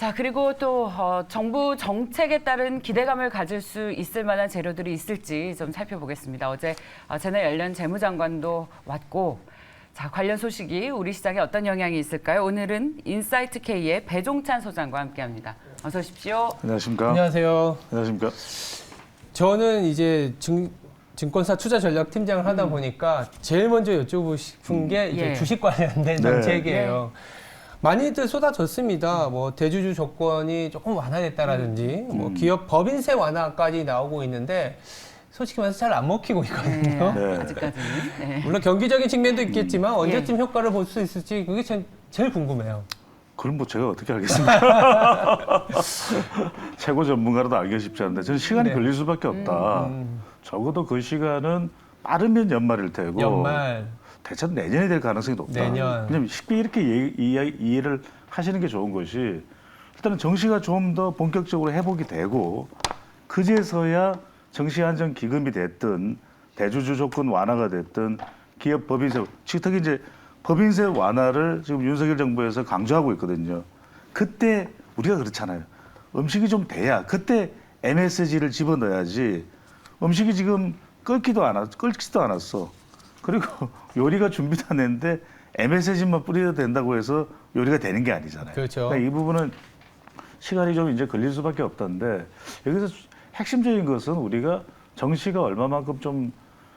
자, 그리고 또 정부 정책에 따른 기대감을 가질 수 있을 만한 재료들이 있을지 좀 살펴보겠습니다. 어제 재내 연련 재무장관도 왔고, 자, 관련 소식이 우리 시장에 어떤 영향이 있을까요? 오늘은 인사이트 K의 배종찬 소장과 함께합니다. 어서 오십시오. 안녕하십니까? 안녕하세요. 안녕하십니까? 저는 이제 증권사 투자 전략 팀장을 하다 보니까 제일 먼저 여쭤보고 싶은 게 이제 예. 주식 관련된 정책이에요. 많이들 쏟아졌습니다. 뭐 대주주 조건이 조금 완화됐다라든지 뭐 기업 법인세 완화까지 나오고 있는데 솔직히 말해서 잘 안 먹히고 있거든요. 네. 아직까지는. 네. 물론 경기적인 측면도 있겠지만 언제쯤 효과를 볼 수 있을지 그게 제일 궁금해요. 그럼 뭐 제가 어떻게 알겠습니까? 최고 전문가라도 알기 쉽지 않은데 저는 시간이 네. 걸릴 수밖에 없다. 적어도 그 시간은 빠르면 연말일 테고 연말, 대체로 내년이 될 가능성이 높다. 내년. 왜냐면 쉽게 이렇게 이해를 하시는 게 좋은 것이 일단은 정시가 좀 더 본격적으로 회복이 되고 그제서야 정시안정기금이 됐든 대주주 조건 완화가 됐든 기업 법인세, 특히 이제 법인세 완화를 지금 윤석열 정부에서 강조하고 있거든요. 그때 우리가 그렇잖아요. 음식이 좀 돼야 그때 MSG를 집어넣어야지 음식이 지금 끓지도 않았어. 그리고 요리가 준비도 안 했는데 MSG만 뿌려도 된다고 해서 요리가 되는 게 아니잖아요. 그렇죠. 그러니까 이 부분은 시간이 좀 이제 걸릴 수밖에 없던데 여기서 핵심적인 것은 우리가 정시가 얼마만큼 좀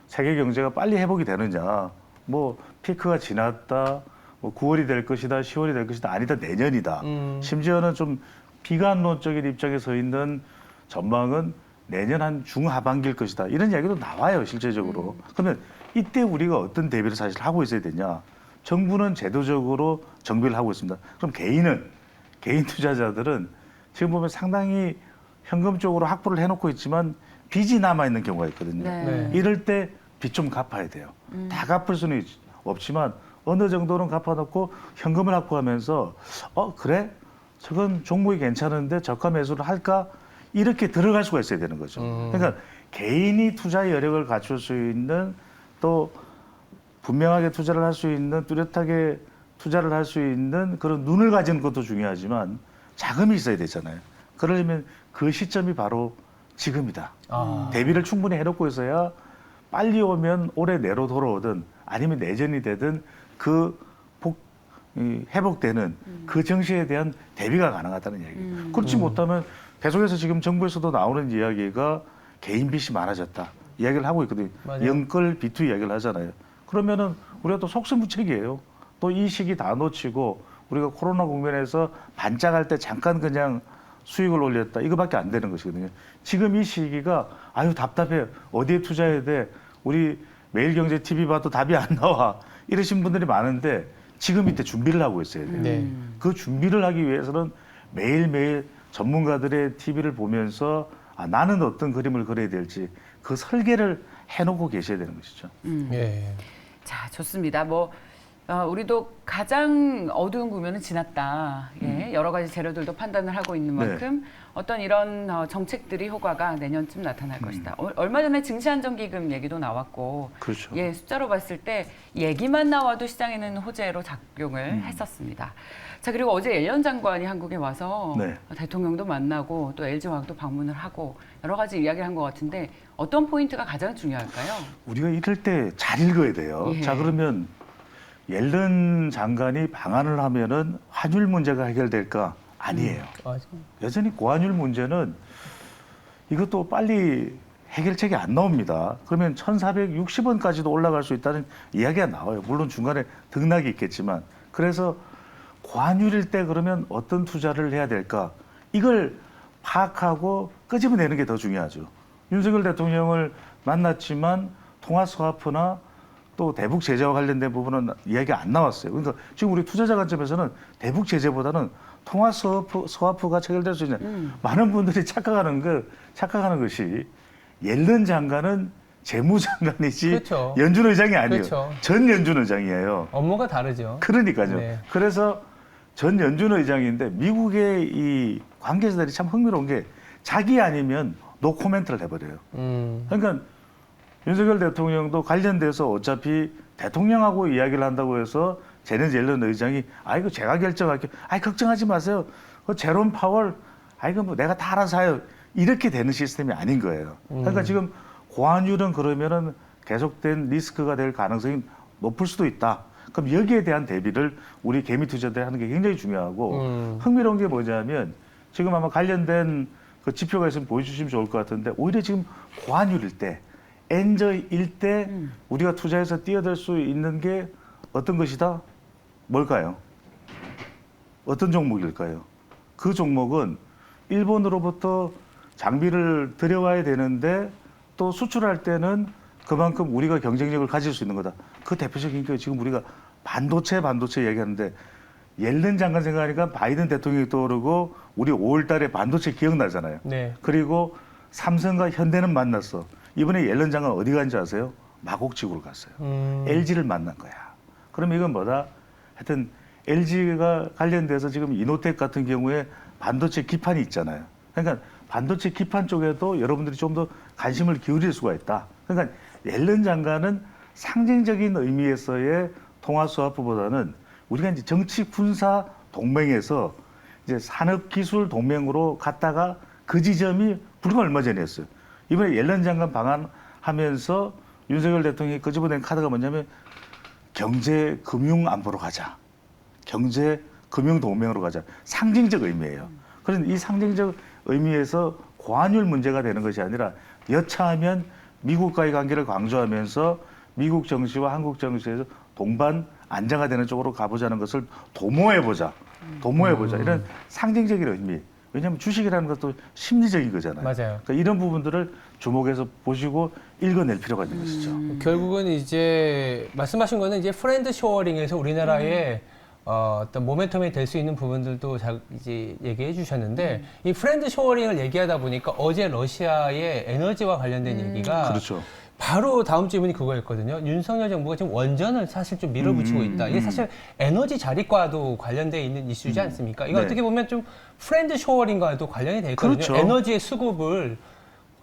세계 경제가 빨리 회복이 되느냐. 뭐 피크가 지났다. 뭐 9월이 될 것이다. 10월이 될 것이다. 아니다. 내년이다. 심지어는 좀 비관론적인 입장에 서 있는 전망은 내년 한 중하반기일 것이다. 이런 이야기도 나와요. 실제적으로. 그러면 이때 우리가 어떤 대비를 사실 하고 있어야 되냐. 정부는 제도적으로 정비를 하고 있습니다. 그럼 개인 투자자들은 지금 보면 상당히 현금적으로 확보를 해놓고 있지만 빚이 남아있는 경우가 있거든요. 네. 이럴 때 빚 좀 갚아야 돼요. 다 갚을 수는 없지만 어느 정도는 갚아놓고 현금을 확보하면서 그래? 저건 종목이 괜찮은데 저가 매수를 할까? 이렇게 들어갈 수가 있어야 되는 거죠. 그러니까 개인이 투자 여력을 갖출 수 있는 또 분명하게 투자를 할 수 있는 뚜렷하게 투자를 할 수 있는 그런 눈을 가지는 것도 중요하지만 자금이 있어야 되잖아요. 그러려면 그 시점이 바로 지금이다. 대비를 충분히 해놓고 있어야 빨리 오면 올해 내로 돌아오든 아니면 내년이 되든 그 회복되는 그 정시에 대한 대비가 가능하다는 얘기예요. 그렇지 못하면 계속해서 지금 정부에서도 나오는 이야기가 개인 빚이 많아졌다. 이야기를 하고 있거든요. 맞아요. 영끌 비투 이야기를 하잖아요. 그러면은 우리가 또 속수무책이에요. 또 이 시기 다 놓치고 우리가 코로나 국면에서 반짝할 때 잠깐 그냥 수익을 올렸다. 이거밖에 안 되는 것이거든요. 지금 이 시기가 아유 답답해. 어디에 투자해야 돼? 우리 매일경제 TV 봐도 답이 안 나와. 이러신 분들이 많은데 지금 이때 준비를 하고 있어야 돼요. 네. 그 준비를 하기 위해서는 매일매일 전문가들의 TV를 보면서 나는 어떤 그림을 그려야 될지 그 설계를 해놓고 계셔야 되는 것이죠. 예. 자, 좋습니다. 우리도 가장 어두운 국면은 지났다. 예, 여러 가지 재료들도 판단을 하고 있는 만큼 어떤 이런 정책들이 효과가 내년쯤 나타날 것이다. 얼마 전에 증시안정기금 얘기도 나왔고, 그렇죠. 예, 숫자로 봤을 때 얘기만 나와도 시장에는 호재로 작용을 했었습니다. 자, 그리고 어제 옐런 장관이 한국에 와서 네. 대통령도 만나고 또 LG화학도 방문을 하고 여러 가지 이야기를 한 것 같은데 어떤 포인트가 가장 중요할까요? 우리가 이럴 때 잘 읽어야 돼요. 예. 자, 그러면 옐런 장관이 방한을 하면은 환율 문제가 해결될까? 아니에요. 맞아요. 여전히 고환율 문제는 이것도 빨리 해결책이 안 나옵니다. 그러면 1,460원까지도 올라갈 수 있다는 이야기가 나와요. 물론 중간에 등락이 있겠지만. 그래서 고환율일 때 그러면 어떤 투자를 해야 될까? 이걸 파악하고 끄집어내는 게 더 중요하죠. 윤석열 대통령을 만났지만 통화 스와프나 또 대북 제재와 관련된 부분은 이야기가 안 나왔어요. 그러니까 지금 우리 투자자 관점에서는 대북 제재보다는 통화 스와프가 체결될 수 있는 많은 분들이 착각하는 것이 옐런 장관은 재무장관이지 그렇죠. 연준 의장이 아니에요. 그렇죠. 전 연준 의장이에요. 업무가 다르죠. 그러니까요. 네. 그래서 전 연준 의장인데 미국의 이 관계자들이 참 흥미로운 게 자기 아니면 노 코멘트를 해버려요. 그러니까 윤석열 대통령도 관련돼서 어차피 대통령하고 이야기를 한다고 해서 제네스 옐런 의장이 이거 제가 결정할게요. 걱정하지 마세요. 그 제롬 파월, 이거 뭐 내가 다 알아서 해요. 이렇게 되는 시스템이 아닌 거예요. 그러니까 지금 고환율은 그러면은 계속된 리스크가 될 가능성이 높을 수도 있다. 그럼 여기에 대한 대비를 우리 개미 투자들이 하는 게 굉장히 중요하고 흥미로운 게 뭐냐면 지금 아마 관련된 그 지표가 있으면 보여주시면 좋을 것 같은데 오히려 지금 고환율일 때 엔저일 때 우리가 투자해서 뛰어들 수 있는 게 어떤 것이다? 뭘까요? 어떤 종목일까요? 그 종목은 일본으로부터 장비를 들여와야 되는데 또 수출할 때는 그만큼 우리가 경쟁력을 가질 수 있는 거다. 그 대표적인 게 지금 우리가 반도체 얘기하는데 옐런 장관 생각하니까 바이든 대통령이 떠오르고 우리 5월 달에 반도체 기억나잖아요. 네. 그리고 삼성과 현대는 만났어. 이번에 옐런 장관 어디 간지 아세요? 마곡지구로 갔어요. LG를 만난 거야. 그럼 이건 뭐다? 하여튼 LG가 관련돼서 지금 이노텍 같은 경우에 반도체 기판이 있잖아요. 그러니까 반도체 기판 쪽에도 여러분들이 좀 더 관심을 기울일 수가 있다. 그러니까 옐런 장관은 상징적인 의미에서의 통화 수합부보다는 우리가 이제 정치 군사 동맹에서 이제 산업기술 동맹으로 갔다가 그 지점이 불과 얼마 전이었어요. 이번에 옐런 장관 방한하면서 윤석열 대통령이 끄집어낸 카드가 뭐냐면 경제 금융 안보로 가자. 경제 금융 동맹으로 가자. 상징적 의미예요. 그래서 이 상징적 의미에서 고환율 문제가 되는 것이 아니라 여차하면 미국과의 관계를 강조하면서 미국 정치와 한국 정치에서 동반 안정화되는 쪽으로 가보자는 것을 도모해보자. 이런 상징적인 의미. 왜냐하면 주식이라는 것도 심리적인 거잖아요. 맞아요. 그러니까 이런 부분들을 주목해서 보시고 읽어낼 필요가 있는 것이죠. 결국은 이제 말씀하신 거는 이제 프렌드 쇼어링에서 우리나라의 어떤 모멘텀이 될 수 있는 부분들도 이제 얘기해 주셨는데 이 프렌드 쇼어링을 얘기하다 보니까 어제 러시아의 에너지와 관련된 얘기가 그렇죠. 바로 다음 질문이 그거였거든요. 윤석열 정부가 지금 원전을 사실 좀 밀어붙이고 있다. 이게 사실 에너지 자립과도 관련돼 있는 이슈지 않습니까? 이거 네. 어떻게 보면 좀 프렌드 쇼어링과도 관련이 돼 있거든요. 그렇죠. 에너지의 수급을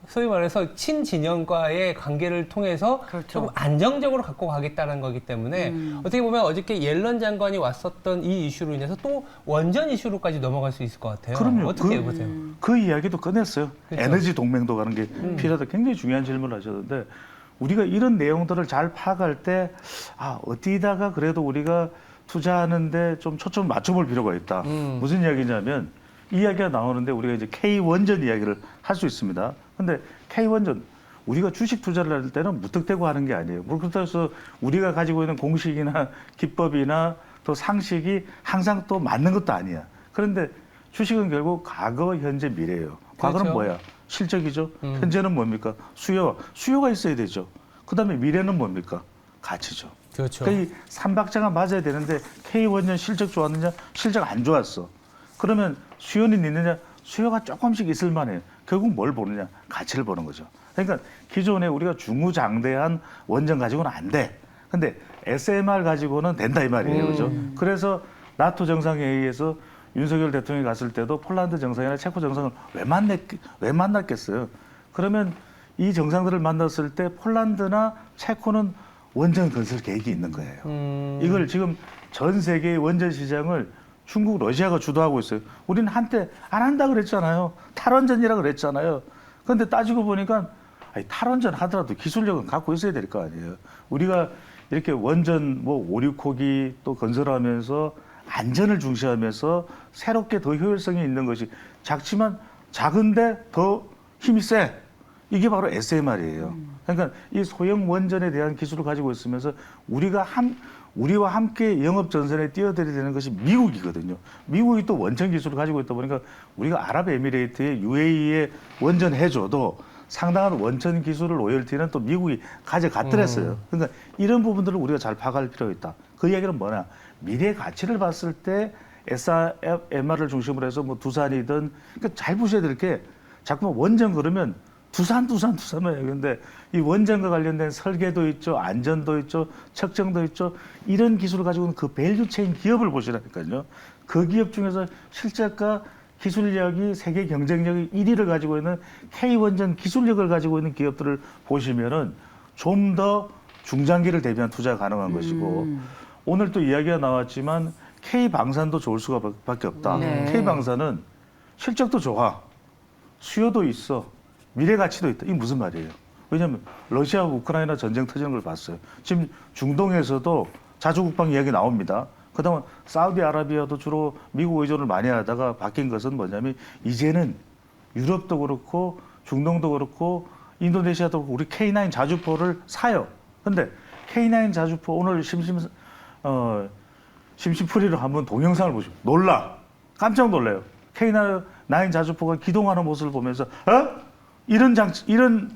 소위 말해서 친진영과의 관계를 통해서 그렇죠. 좀 안정적으로 갖고 가겠다는 거기 때문에 어떻게 보면 어저께 옐런 장관이 왔었던 이 이슈로 인해서 또 원전 이슈로까지 넘어갈 수 있을 것 같아요. 그럼요. 어떻게 보세요? 그 이야기도 꺼냈어요. 그렇죠. 에너지 동맹도 가는 게 필요하다. 굉장히 중요한 질문을 하셨는데 우리가 이런 내용들을 잘 파악할 때 어디다가 그래도 우리가 투자하는데 좀 초점을 맞춰볼 필요가 있다. 무슨 이야기냐면 이 이야기가 나오는데 우리가 이제 K원전 이야기를 할 수 있습니다. 근데 K원전 우리가 주식 투자를 할 때는 무턱대고 하는 게 아니에요. 그렇다고 해서 우리가 가지고 있는 공식이나 기법이나 또 상식이 항상 또 맞는 것도 아니야. 그런데 주식은 결국 과거, 현재, 미래예요. 과거는 그렇죠. 뭐야? 실적이죠. 현재는 뭡니까? 수요가 있어야 되죠. 그다음에 미래는 뭡니까? 가치죠. 그렇죠. 그러니까 이 삼박자가 맞아야 되는데 K원전 실적 좋았느냐? 실적 안 좋았어. 그러면 수요는 있느냐? 수요가 조금씩 있을 만해요. 결국 뭘 보느냐? 가치를 보는 거죠. 그러니까 기존에 우리가 중후장대한 원전 가지고는 안 돼. 근데 SMR 가지고는 된다 이 말이에요. 그죠? 그래서 나토 정상회의에서 윤석열 대통령이 갔을 때도 폴란드 정상이나 체코 정상을 왜 만났겠어요? 그러면 이 정상들을 만났을 때 폴란드나 체코는 원전 건설 계획이 있는 거예요. 이걸 지금 전 세계의 원전 시장을 중국, 러시아가 주도하고 있어요. 우리는 한때 안 한다 그랬잖아요. 탈원전이라 그랬잖아요. 그런데 따지고 보니까 탈원전 하더라도 기술력은 갖고 있어야 될 거 아니에요. 우리가 이렇게 원전 5, 6호기 또 건설하면서 안전을 중시하면서 새롭게 더 효율성이 있는 것이 작지만 작은데 더 힘이 세. 이게 바로 SMR이에요. 그러니까 이 소형 원전에 대한 기술을 가지고 있으면서 우리와 함께 영업 전선에 뛰어들어야 되는 것이 미국이거든요. 미국이 또 원전 기술을 가지고 있다 보니까 우리가 아랍에미레이트의 UAE에 원전 해줘도 상당한 원천 기술을 로열티는 또 미국이 가져갔더랬어요. 그러니까 이런 부분들을 우리가 잘 파악할 필요가 있다. 그 이야기는 뭐냐? 미래 가치를 봤을 때 SMR을 중심으로 해서 두산이든 그러니까 잘 보셔야 될 게 자꾸만 원전 그러면 두산만 해요. 근데 이 원전과 관련된 설계도 있죠, 안전도 있죠, 측정도 있죠. 이런 기술을 가지고 있는 그 밸류체인 기업을 보시라니까요. 그 기업 중에서 실적과 기술력이 세계 경쟁력이 1위를 가지고 있는 K원전 기술력을 가지고 있는 기업들을 보시면은 좀 더 중장기를 대비한 투자가 가능한 것이고 오늘 또 이야기가 나왔지만 K방산도 좋을 수밖에 없다. 네. K방산은 실적도 좋아. 수요도 있어. 미래 가치도 있다. 이게 무슨 말이에요? 왜냐하면 러시아하고 우크라이나 전쟁 터지는 걸 봤어요. 지금 중동에서도 자주국방 이야기 나옵니다. 그다음에 사우디아라비아도 주로 미국 의존을 많이 하다가 바뀐 것은 뭐냐면 이제는 유럽도 그렇고 중동도 그렇고 인도네시아도 그렇고 우리 K9 자주포를 사요. 근데 K9 자주포 오늘 심심풀이로 한번 동영상을 보시면 깜짝 놀라요. K9 자주포가 기동하는 모습을 보면서 이런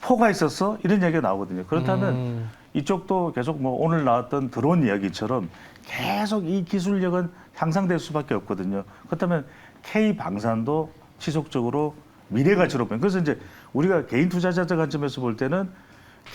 포가 있었어? 이런 얘기가 나오거든요. 그렇다면 이쪽도 계속 뭐 오늘 나왔던 드론 이야기처럼 계속 이 기술력은 향상될 수밖에 없거든요. 그렇다면 K방산도 지속적으로 미래 가치로 보면 그래서 이제 우리가 개인 투자자들 관점에서 볼 때는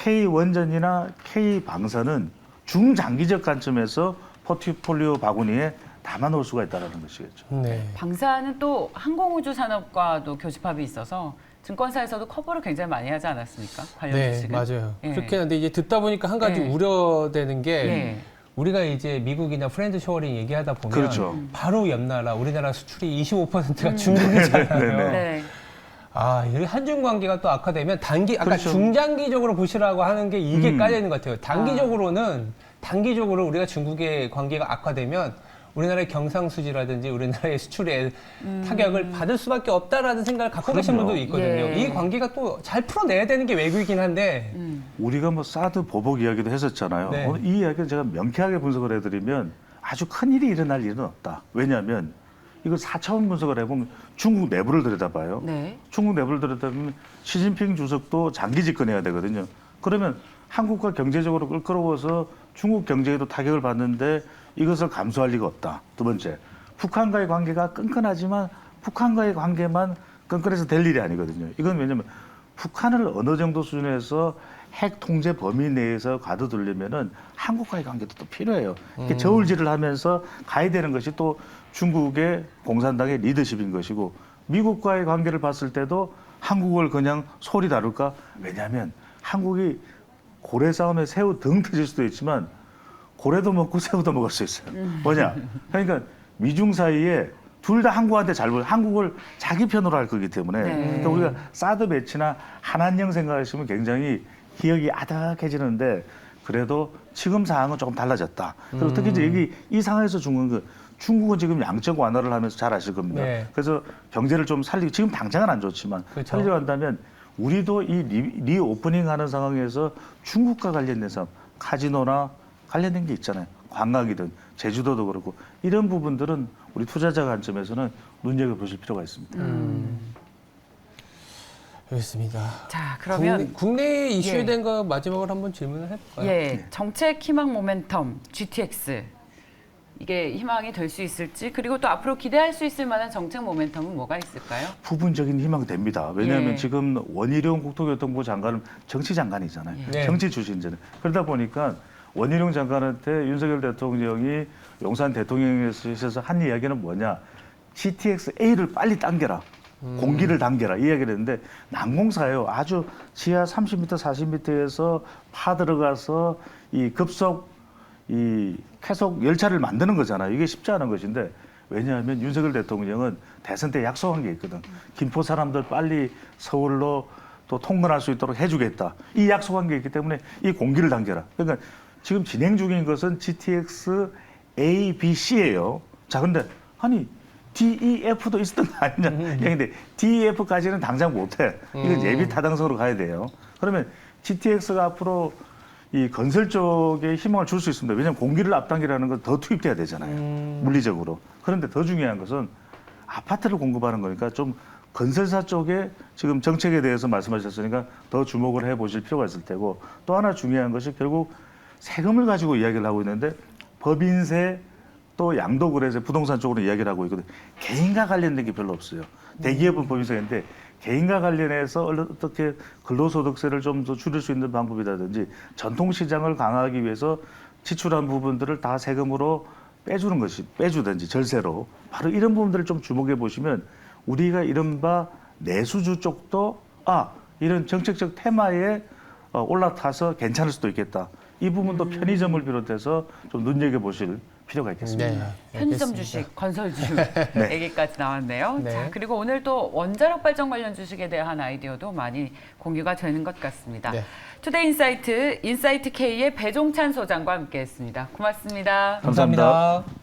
K원전이나 K방산은 중장기적 관점에서 포트폴리오 바구니에 담아놓을 수가 있다는 것이겠죠. 네. 방사는 또 항공우주 산업과도 교집합이 있어서 증권사에서도 커버를 굉장히 많이 하지 않았습니까? 관련 네, 주식은. 맞아요. 예. 그렇긴 한데 이제 듣다 보니까 한 가지 예. 우려되는 게 예. 우리가 이제 미국이나 프렌드 쇼어링 얘기하다 보면 그렇죠. 바로 옆 나라 우리나라 수출이 25%가 중국이잖아요. 네. 아, 이 한중 관계가 또 악화되면 아까 그렇죠. 중장기적으로 보시라고 하는 게 이게 깔려 있는 것 같아요. 단기적으로 우리가 중국의 관계가 악화되면 우리나라의 경상수지라든지 우리나라의 수출에 타격을 받을 수밖에 없다라는 생각을 갖고 계신 그럼요. 분도 있거든요. 예. 이 관계가 또 잘 풀어내야 되는 게 외국이긴 한데 우리가 뭐 사드 보복 이야기도 했었잖아요. 네. 오늘 이 이야기를 제가 명쾌하게 분석을 해드리면 아주 큰 일이 일어날 일은 없다. 왜냐하면 이걸 4차원 분석을 해보면 중국 내부를 들여다봐요. 네. 중국 내부를 들여다보면 시진핑 주석도 장기 집권해야 되거든요. 그러면 한국과 경제적으로 끌어오서 중국 경제에도 타격을 받는데 이것을 감수할 리가 없다. 두 번째, 북한과의 관계가 끈끈하지만 북한과의 관계만 끈끈해서 될 일이 아니거든요. 이건 왜냐하면 북한을 어느 정도 수준에서 핵 통제 범위 내에서 가둬두려면은 한국과의 관계도 또 필요해요. 이렇게 저울질을 하면서 가야 되는 것이 또 중국의 공산당의 리더십인 것이고 미국과의 관계를 봤을 때도 한국을 그냥 소리 다룰까? 왜냐하면 한국이 고래 싸움에 새우 등 터질 수도 있지만 고래도 먹고 새우도 먹을 수 있어요. 뭐냐? 그러니까 미중 사이에 둘 다 한국한테 잘 보여. 한국을 자기 편으로 할 거기 때문에 네. 그러니까 우리가 사드 배치나 한한령 생각하시면 굉장히 기억이 아득해지는데 그래도 지금 상황은 조금 달라졌다. 그리고 특히 이제 여기 이 상황에서 중국은 지금 양적 완화를 하면서 잘 아실 겁니다. 네. 그래서 경제를 좀 살리고 지금 당장은 안 좋지만 그렇죠. 살리려 한다면 우리도 이 리오프닝 하는 상황에서 중국과 관련된 사업, 카지노나 관련된 게 있잖아요. 관광이든 제주도도 그렇고 이런 부분들은 우리 투자자 관점에서는 눈여겨보실 필요가 있습니다. 알겠습니다. 자, 그러면 국내 이슈에 예. 대한 거 마지막으로 한번 질문을 해볼까요? 예, 정책 희망 모멘텀 GTX 이게 희망이 될 수 있을지 그리고 또 앞으로 기대할 수 있을 만한 정책 모멘텀은 뭐가 있을까요? 부분적인 희망이 됩니다. 왜냐하면 예. 지금 원희룡 국토교통부 장관은 정치 장관이잖아요. 예. 정치 출신이잖아요. 그러다 보니까 원희룡 장관한테 윤석열 대통령이 용산 대통령에서 한 이야기는 뭐냐. GTX-A를 빨리 당겨라. 공기를 당겨라. 이 이야기를 했는데 난공사예요. 아주 지하 30m, 40m에서 파 들어가서 이 급속 이 쾌속 열차를 만드는 거잖아요. 이게 쉽지 않은 것인데 왜냐하면 윤석열 대통령은 대선 때 약속한 게 있거든. 김포 사람들 빨리 서울로 또 통근할 수 있도록 해주겠다. 이 약속한 게 있기 때문에 이 공기를 당겨라. 그러니까 지금 진행 중인 것은 GTX A, B, C예요. 자, 근데 아니 D, E, F도 있었던 거 아니냐? 근데 D, E, F까지는 당장 못해. 이건 예비 타당성으로 가야 돼요. 그러면 GTX가 앞으로 이 건설 쪽에 희망을 줄 수 있습니다. 왜냐하면 공기를 앞당기라는 건 더 투입돼야 되잖아요. 물리적으로. 그런데 더 중요한 것은 아파트를 공급하는 거니까 좀 건설사 쪽에 지금 정책에 대해서 말씀하셨으니까 더 주목을 해보실 필요가 있을 테고 또 하나 중요한 것이 결국 세금을 가지고 이야기를 하고 있는데 법인세 또 양도거래세 부동산 쪽으로 이야기를 하고 있거든요. 개인과 관련된 게 별로 없어요. 대기업은 법인세인데 개인과 관련해서 어떻게 근로소득세를 좀 더 줄일 수 있는 방법이라든지 전통시장을 강화하기 위해서 지출한 부분들을 다 세금으로 빼주든지 절세로 바로 이런 부분들을 좀 주목해 보시면 우리가 이른바 내수주 쪽도 이런 정책적 테마에 올라타서 괜찮을 수도 있겠다. 이 부분도 편의점을 비롯해서 좀 눈여겨보실 필요가 있겠습니다. 편의점 알겠습니다. 주식, 건설 주식 얘기까지 나왔네요. 네. 자, 그리고 오늘 또 원자력 발전 관련 주식에 대한 아이디어도 많이 공유가 되는 것 같습니다. 네. 투데이 인사이트, 인사이트 K의 배종찬 소장과 함께했습니다. 고맙습니다. 감사합니다. 감사합니다.